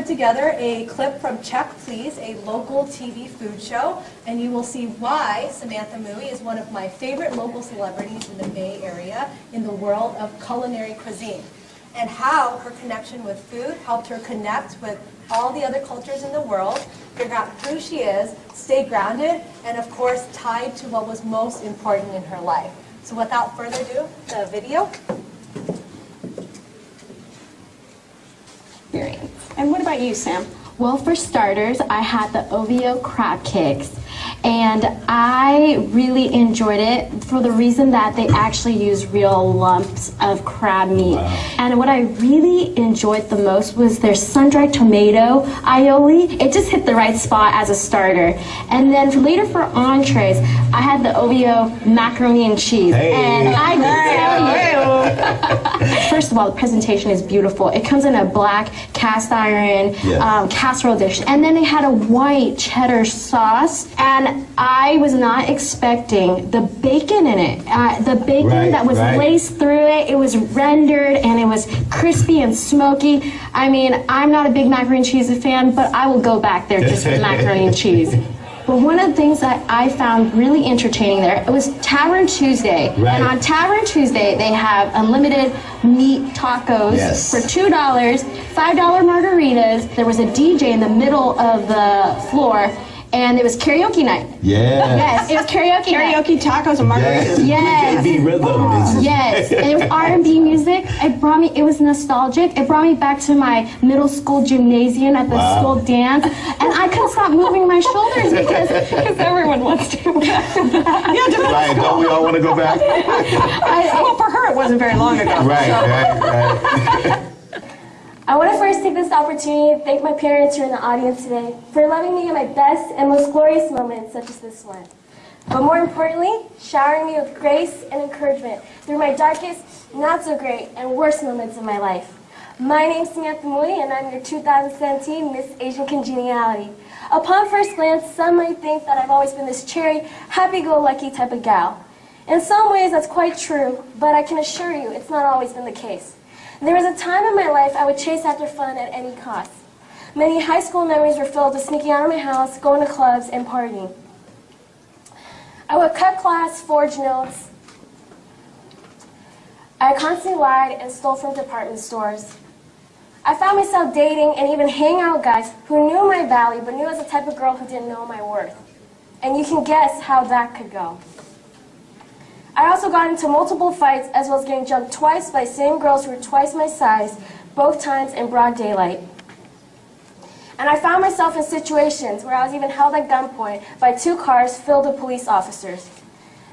put together a clip from Check Please, a local TV food show, and you will see why Samantha Mui is one of my favorite local celebrities in the Bay Area in the world of culinary cuisine, and how her connection with food helped her connect with all the other cultures in the world, figure out who she is, stay grounded, and of course tied to what was most important in her life. So without further ado, the video. And what about you, Sam? Well, for starters, I had the OVO crab cakes, and I really enjoyed it for the reason that they actually use real lumps of crab meat. Wow. And what I really enjoyed the most was their sun-dried tomato aioli. It just hit the right spot as a starter. And then later for entrees, I had the OVO macaroni and cheese. Hey. And I can tell you, first of all, the presentation is beautiful. It comes in a black cast iron casserole dish, and then they had a white cheddar sauce, and I was not expecting the bacon in it. The bacon that was laced through it, it was rendered, and it was crispy and smoky. I mean, I'm not a big macaroni and cheese fan, but I will go back there just for macaroni and cheese. But one of the things that I found really entertaining there, it was Tavern Tuesday. And on Tavern Tuesday, they have unlimited meat tacos for $2, $5 margaritas. There was a DJ in the middle of the floor, and it was karaoke night. Yes, it was karaoke night. Karaoke tacos and margaritas. Yes. KB rhythm. Yes, and it was R&B music. It was nostalgic. It brought me back to my middle school gymnasium at the school dance, and I couldn't stop moving my shoulders because everyone wants to go back to that. Right, don't we all want to go back? Well, for her, it wasn't very long ago. Right. I want to first take this opportunity to thank my parents who are in the audience today for letting me get my best and most glorious moments such as this one. But more importantly, showering me with grace and encouragement through my darkest, not so great, and worst moments of my life. My name is Samantha Mui, and I'm your 2017 Miss Asian Congeniality. Upon first glance, some might think that I've always been this cheery, happy-go-lucky type of gal. In some ways, that's quite true, but I can assure you it's not always been the case. There was a time in my life I would chase after fun at any cost. Many high school memories were filled with sneaking out of my house, going to clubs, and partying. I would cut class, forge notes. I constantly lied and stole from department stores. I found myself dating and even hanging out with guys who knew my value, but knew I was the type of girl who didn't know my worth. And you can guess how that could go. I also got into multiple fights, as well as getting jumped twice by same girls who were twice my size, both times in broad daylight. And I found myself in situations where I was even held at gunpoint by 2 cars filled with police officers.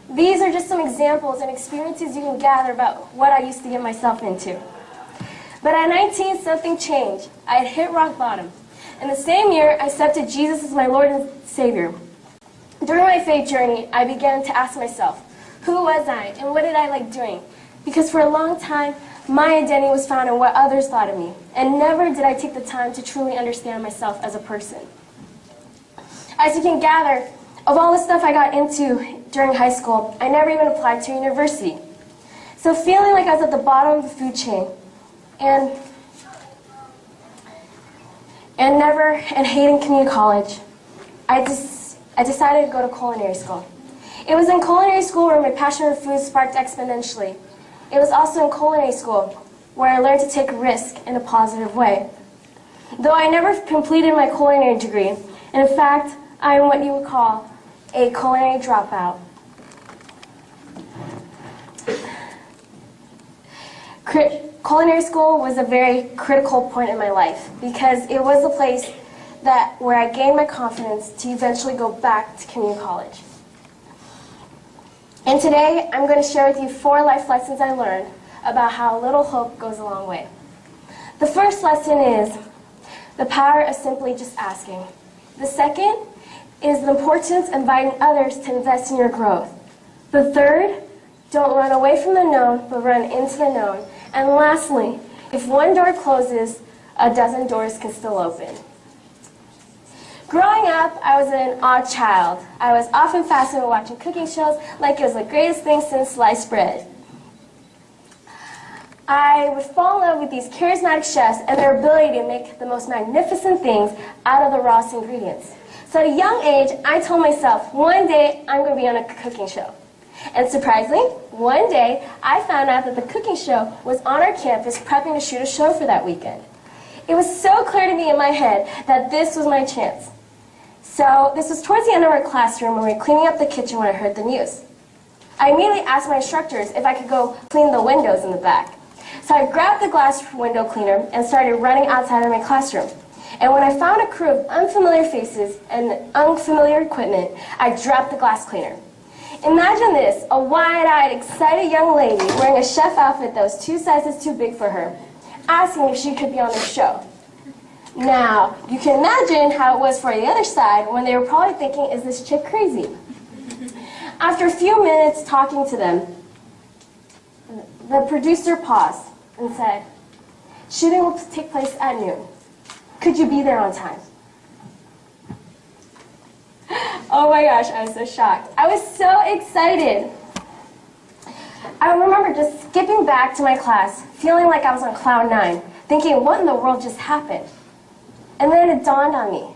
These are just some examples and experiences you can gather about what I used to get myself into. But at 19, something changed. I had hit rock bottom. In the same year, I accepted Jesus as my Lord and Savior. During my faith journey, I began to ask myself, who was I, and what did I like doing? Because for a long time, my identity was found in what others thought of me, and never did I take the time to truly understand myself as a person. As you can gather, of all the stuff I got into during high school, I never even applied to university. So feeling like I was at the bottom of the food chain, and hating community college, I decided to go to culinary school. It was in culinary school where my passion for food sparked exponentially. It was also in culinary school where I learned to take risk in a positive way. Though I never completed my culinary degree, and in fact, I am what you would call a culinary dropout. Culinary school was a very critical point in my life because it was the place where I gained my confidence to eventually go back to community college. And today, I'm going to share with you 4 life lessons I learned about how a little hope goes a long way. The first lesson is the power of simply just asking. The second is the importance of inviting others to invest in your growth. The third, don't run away from the known, but run into the known. And lastly, if one door closes, a dozen doors can still open. Growing up, I was an odd child. I was often fascinated with watching cooking shows like it was the greatest thing since sliced bread. I would fall in love with these charismatic chefs and their ability to make the most magnificent things out of the rawest ingredients. So at a young age, I told myself, one day I'm going to be on a cooking show. And surprisingly, one day I found out that the cooking show was on our campus prepping to shoot a show for that weekend. It was so clear to me in my head that this was my chance. So this was towards the end of our classroom when we were cleaning up the kitchen when I heard the news. I immediately asked my instructors if I could go clean the windows in the back. So I grabbed the glass window cleaner and started running outside of my classroom. And when I found a crew of unfamiliar faces and unfamiliar equipment, I dropped the glass cleaner. Imagine this, a wide-eyed, excited young lady wearing a chef outfit that was 2 sizes too big for her, asking if she could be on the show. Now, you can imagine how it was for the other side when they were probably thinking, is this chick crazy? After a few minutes talking to them, the producer paused and said, shooting will take place at noon. Could you be there on time? Oh my gosh, I was so shocked. I was so excited. I remember just skipping back to my class, feeling like I was on cloud 9, thinking, what in the world just happened? And then it dawned on me.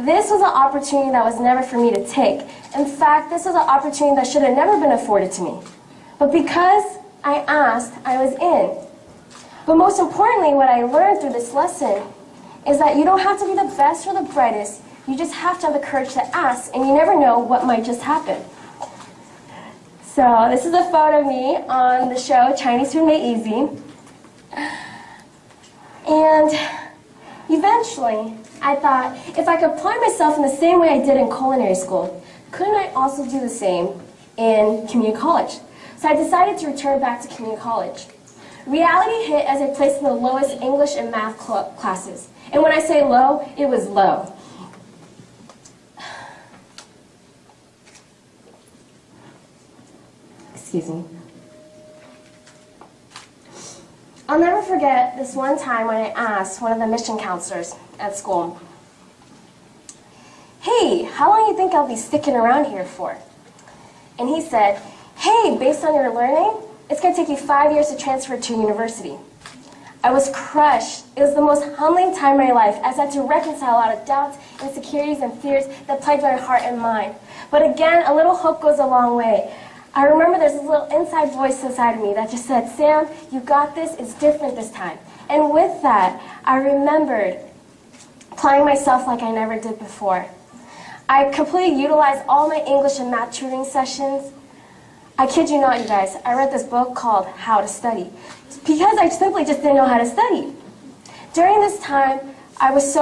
This was an opportunity that was never for me to take. In fact, this was an opportunity that should have never been afforded to me. But because I asked, I was in. But most importantly, what I learned through this lesson is that you don't have to be the best or the brightest. You just have to have the courage to ask, and you never know what might just happen. So this is a photo of me on the show Chinese Food Made Easy. And eventually, I thought, if I could apply myself in the same way I did in culinary school, couldn't I also do the same in community college? So I decided to return back to community college. Reality hit as I placed in the lowest English and math classes. And when I say low, it was low. Excuse me. I'll never forget this one time when I asked one of the mission counselors at school, hey, how long do you think I'll be sticking around here for? And he said, hey, based on your learning, it's going to take you 5 years to transfer to university. I was crushed. It was the most humbling time of my life as I had to reconcile a lot of doubts, insecurities, and fears that plagued my heart and mind. But again, a little hope goes a long way. I remember there's this little inside voice inside of me that just said, Sam, you got this, it's different this time. And with that, I remembered applying myself like I never did before. I completely utilized all my English and math tutoring sessions. I kid you not, you guys, I read this book called How to Study because I simply just didn't know how to study. During this time, I was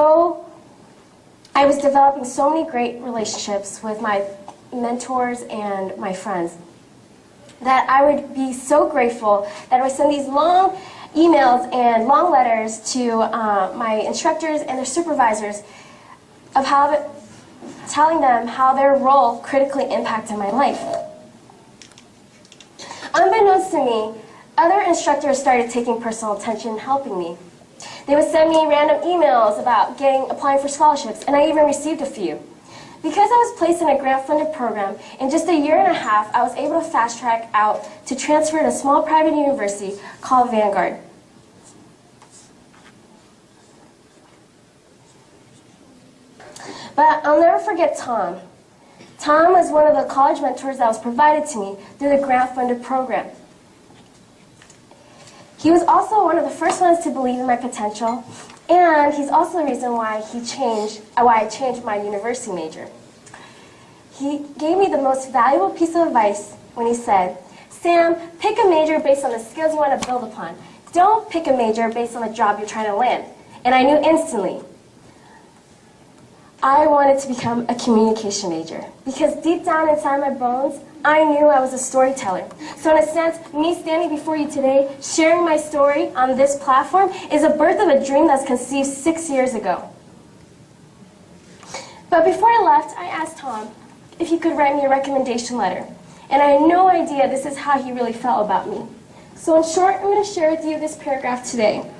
developing so many great relationships with my mentors and my friends that I would be so grateful that I would send these long emails and long letters to my instructors and their supervisors of telling them how their role critically impacted my life. Unbeknownst to me, other instructors started taking personal attention and helping me. They would send me random emails about applying for scholarships, and I even received a few. Because I was placed in a grant-funded program, in just a year and a half, I was able to fast-track out to transfer to a small private university called Vanguard. But I'll never forget Tom. Tom was one of the college mentors that was provided to me through the grant-funded program. He was also one of the first ones to believe in my potential, and he's also the reason why I changed my university major. He gave me the most valuable piece of advice when he said, Sam, pick a major based on the skills you want to build upon. Don't pick a major based on the job you're trying to land. And I knew instantly I wanted to become a communication major because deep down inside my bones, I knew I was a storyteller. So in a sense, me standing before you today, sharing my story on this platform is a birth of a dream that's conceived 6 years ago. But before I left, I asked Tom if he could write me a recommendation letter. And I had no idea this is how he really felt about me. So in short, I'm going to share with you this paragraph today.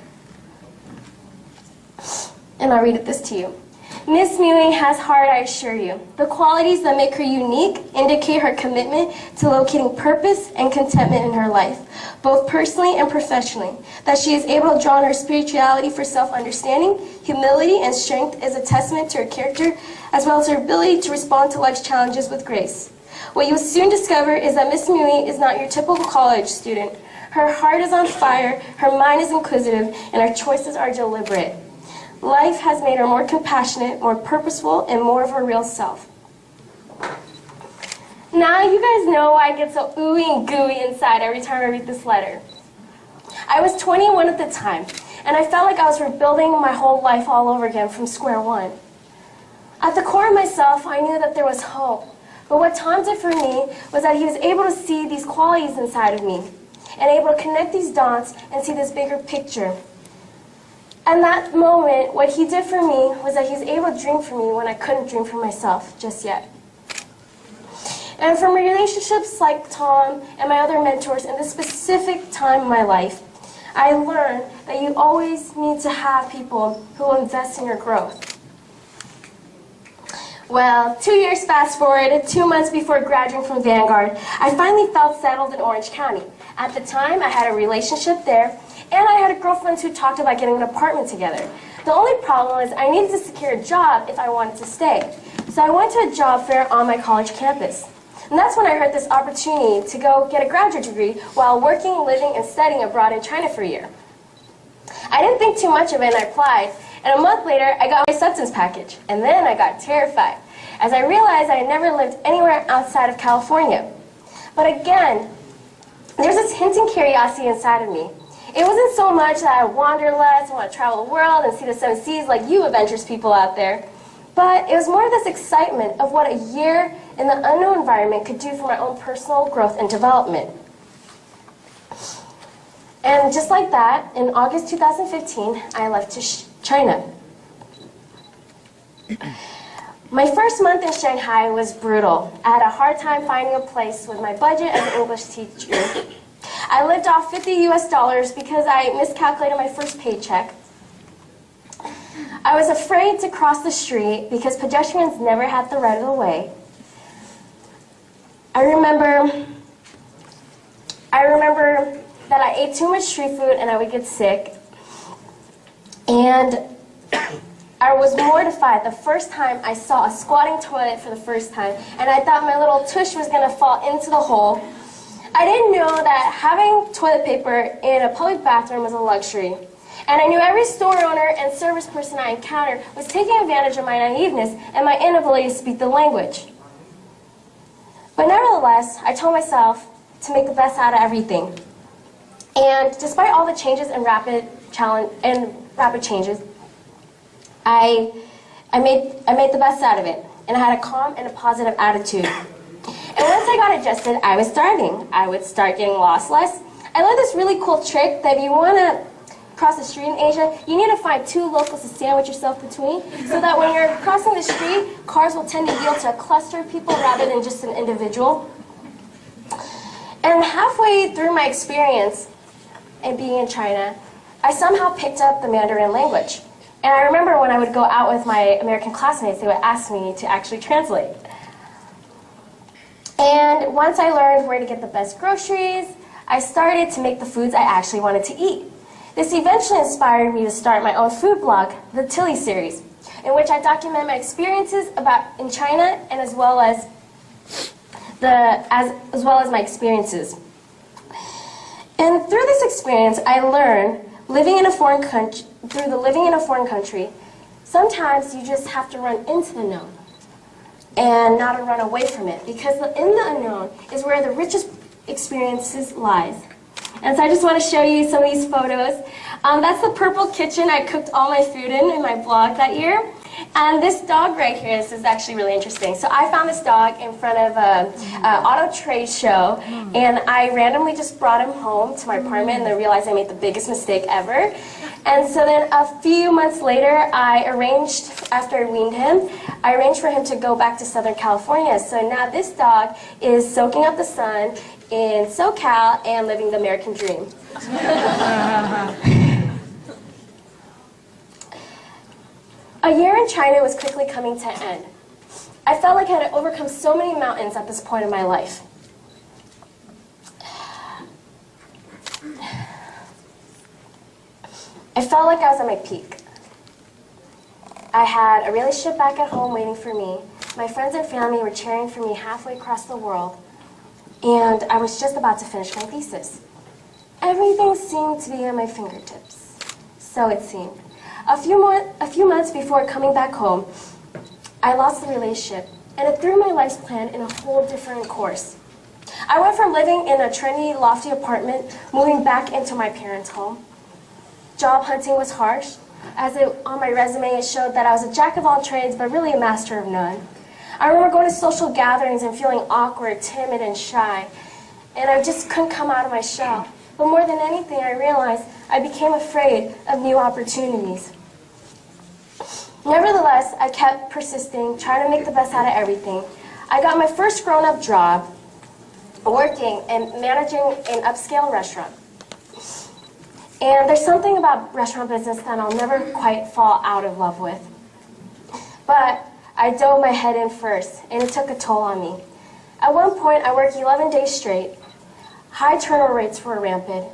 And I'll read this to you. Miss Mui has heart, I assure you. The qualities that make her unique indicate her commitment to locating purpose and contentment in her life, both personally and professionally. That she is able to draw on her spirituality for self-understanding, humility, and strength is a testament to her character, as well as her ability to respond to life's challenges with grace. What you will soon discover is that Miss Mui is not your typical college student. Her heart is on fire, her mind is inquisitive, and her choices are deliberate. Life has made her more compassionate, more purposeful, and more of her real self. Now you guys know why I get so ooey and gooey inside every time I read this letter. I was 21 at the time, and I felt like I was rebuilding my whole life all over again from square one. At the core of myself, I knew that there was hope. But what Tom did for me was that he was able to see these qualities inside of me and able to connect these dots and see this bigger picture. And that moment, what he did for me was that he was able to dream for me when I couldn't dream for myself just yet. And from relationships like Tom and my other mentors in this specific time in my life, I learned that you always need to have people who will invest in your growth. Well, 2 years fast forward, 2 months before graduating from Vanguard, I finally felt settled in Orange County. At the time, I had a relationship there, and I had a girlfriend who talked about getting an apartment together. The only problem was I needed to secure a job if I wanted to stay. So I went to a job fair on my college campus. And that's when I heard this opportunity to go get a graduate degree while working, living, and studying abroad in China for a year. I didn't think too much of it and I applied. And a month later, I got my acceptance package. And then I got terrified, as I realized I had never lived anywhere outside of California. But again, there's this hinting curiosity inside of me. It wasn't so much that I wander less and want to travel the world and see the seven seas like you adventurous people out there, but it was more of this excitement of what a year in the unknown environment could do for my own personal growth and development. And just like that, in August 2015, I left to China. My first month in Shanghai was brutal. I had a hard time finding a place with my budget as an English teacher. I lived off $50 US because I miscalculated my first paycheck. I was afraid to cross the street because pedestrians never had the right of the way. I remember that I ate too much street food and I would get sick. And I was mortified the first time I saw a squatting toilet for the first time, and I thought my little tush was going to fall into the hole. I didn't know that having toilet paper in a public bathroom was a luxury. And I knew every store owner and service person I encountered was taking advantage of my naiveness and my inability to speak the language. But nevertheless, I told myself to make the best out of everything. And despite all the changes and rapid changes, I made the best out of it, and I had a calm and a positive attitude. And once I got adjusted, I was starting. I would start getting lost less. I learned this really cool trick that if you want to cross the street in Asia, you need to find two locals to sandwich yourself between, so that when you're crossing the street, cars will tend to yield to a cluster of people rather than just an individual. And halfway through my experience in being in China, I somehow picked up the Mandarin language. And I remember when I would go out with my American classmates, they would ask me to actually translate. And once I learned where to get the best groceries, I started to make the foods I actually wanted to eat. This eventually inspired me to start my own food blog, the Tilly series, in which I document my experiences in China and as well as my experiences. And through this experience, I learned living in a foreign country, sometimes you just have to run into the known and not to run away from it, because in the unknown is where the richest experiences lies. And so I just want to show you some of these photos. That's the purple kitchen I cooked all my food in my blog that year. And this dog right here, this is actually really interesting. So I found this dog in front of an auto trade show, and I randomly just brought him home to my apartment, and then realized I made the biggest mistake ever. And so then a few months later, after I weaned him, I arranged for him to go back to Southern California. So now this dog is soaking up the sun in SoCal and living the American dream. A year in China was quickly coming to an end. I felt like I had overcome so many mountains at this point in my life. I felt like I was at my peak. I had a relationship back at home waiting for me. My friends and family were cheering for me halfway across the world. And I was just about to finish my thesis. Everything seemed to be at my fingertips. So it seemed. A few months before coming back home, I lost the relationship, and it threw my life's plan in a whole different course. I went from living in a trendy, lofty apartment, moving back into my parents' home. Job hunting was harsh, as on my resume it showed that I was a jack of all trades, but really a master of none. I remember going to social gatherings and feeling awkward, timid, and shy, and I just couldn't come out of my shell. But more than anything, I realized I became afraid of new opportunities. Nevertheless, I kept persisting, trying to make the best out of everything. I got my first grown-up job working and managing an upscale restaurant. And there's something about restaurant business that I'll never quite fall out of love with. But I dove my head in first, and it took a toll on me. At one point, I worked 11 days straight. High turnover rates were rampant,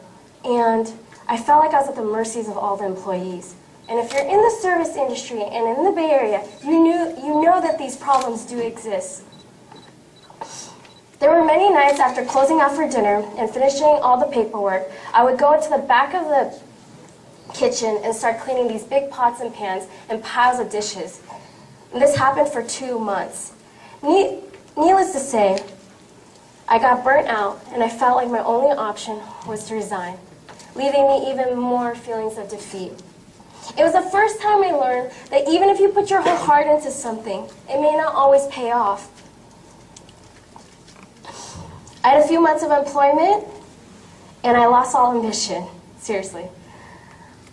and I felt like I was at the mercies of all the employees. And if you're in the service industry and in the Bay Area, you know that these problems do exist. There were many nights after closing out for dinner and finishing all the paperwork, I would go into the back of the kitchen and start cleaning these big pots and pans and piles of dishes. And this happened for 2 months. Needless to say, I got burnt out, and I felt like my only option was to resign, leaving me even more feelings of defeat. It was the first time I learned that even if you put your whole heart into something, it may not always pay off. I had a few months of employment, and I lost all ambition, seriously.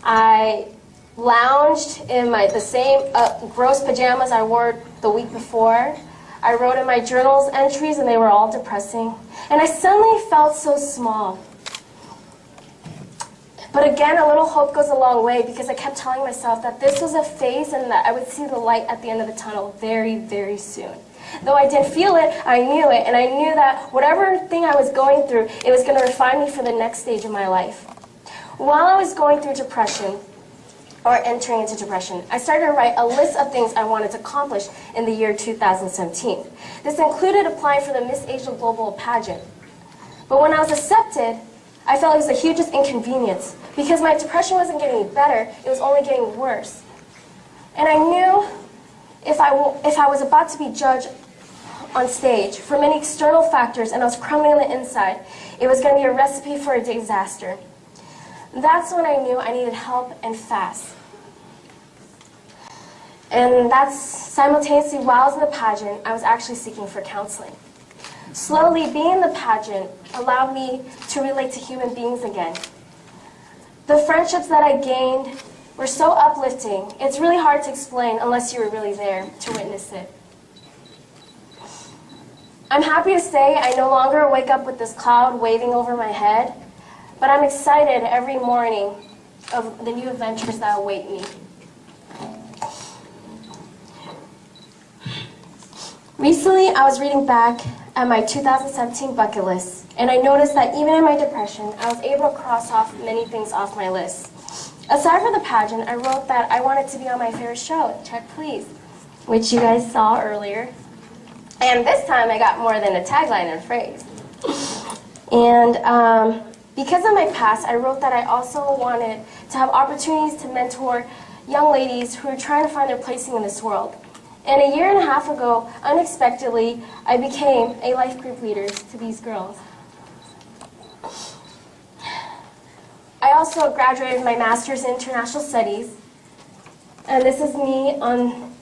I lounged in the same gross pajamas I wore the week before. I wrote in my journals entries, and they were all depressing. And I suddenly felt so small. But again, a little hope goes a long way, because I kept telling myself that this was a phase and that I would see the light at the end of the tunnel very, very soon. Though I didn't feel it, I knew it, and I knew that whatever thing I was going through, it was going to refine me for the next stage of my life. While I was going through depression, or entering into depression, I started to write a list of things I wanted to accomplish in the year 2017. This included applying for the Miss Asia Global pageant. But when I was accepted, I felt it was the hugest inconvenience, because my depression wasn't getting better, it was only getting worse. And I knew if I was about to be judged on stage for many external factors and I was crumbling on the inside, it was going to be a recipe for a disaster. That's when I knew I needed help, and fast. And that's simultaneously, while I was in the pageant, I was actually seeking for counseling. Slowly, being in the pageant allowed me to relate to human beings again. The friendships that I gained were so uplifting, it's really hard to explain unless you were really there to witness it. I'm happy to say I no longer wake up with this cloud waving over my head, but I'm excited every morning of the new adventures that await me. Recently, I was reading back at my 2017 bucket list, and I noticed that even in my depression, I was able to cross off many things off my list. Aside from the pageant, I wrote that I wanted to be on my favorite show, Check Please, which you guys saw earlier. And this time, I got more than a tagline and phrase. And because of my past, I wrote that I also wanted to have opportunities to mentor young ladies who are trying to find their placing in this world. And a year and a half ago, unexpectedly, I became a life group leader to these girls. I also graduated my master's in international studies. And this is me on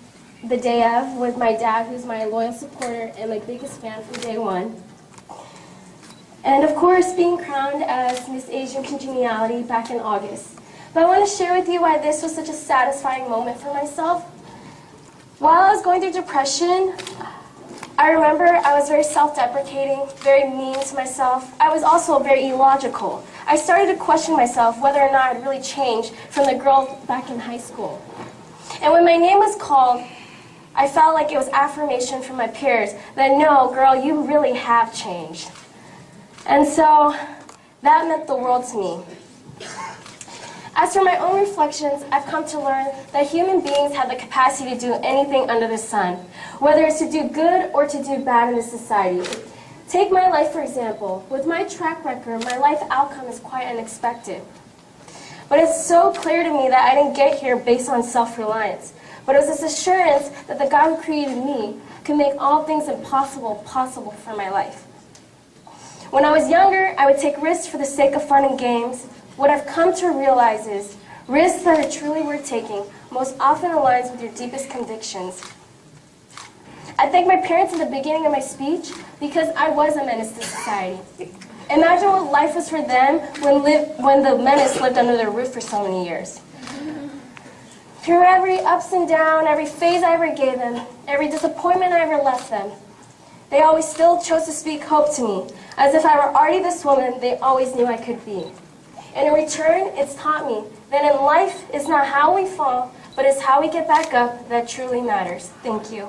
the day of with my dad, who's my loyal supporter and my biggest fan from day one. And of course, being crowned as Miss Asian Congeniality back in August. But I want to share with you why this was such a satisfying moment for myself. While I was going through depression, I remember I was very self-deprecating, very mean to myself. I was also very illogical. I started to question myself whether or not I'd really changed from the girl back in high school. And when my name was called, I felt like it was affirmation from my peers that no, girl, you really have changed. And so that meant the world to me. As for my own reflections, I've come to learn that human beings have the capacity to do anything under the sun, whether it's to do good or to do bad in this society. Take my life, for example. With my track record, my life outcome is quite unexpected. But it's so clear to me that I didn't get here based on self-reliance, but it was this assurance that the God who created me could make all things impossible possible for my life. When I was younger, I would take risks for the sake of fun and games. What I've come to realize is risks that are truly worth taking most often aligns with your deepest convictions. I thank my parents in the beginning of my speech because I was a menace to society. Imagine what life was for them when the menace lived under their roof for so many years. Through every ups and downs, every phase I ever gave them, every disappointment I ever left them, they always still chose to speak hope to me, as if I were already this woman they always knew I could be. And in return, it's taught me that in life, it's not how we fall, but it's how we get back up that truly matters. Thank you.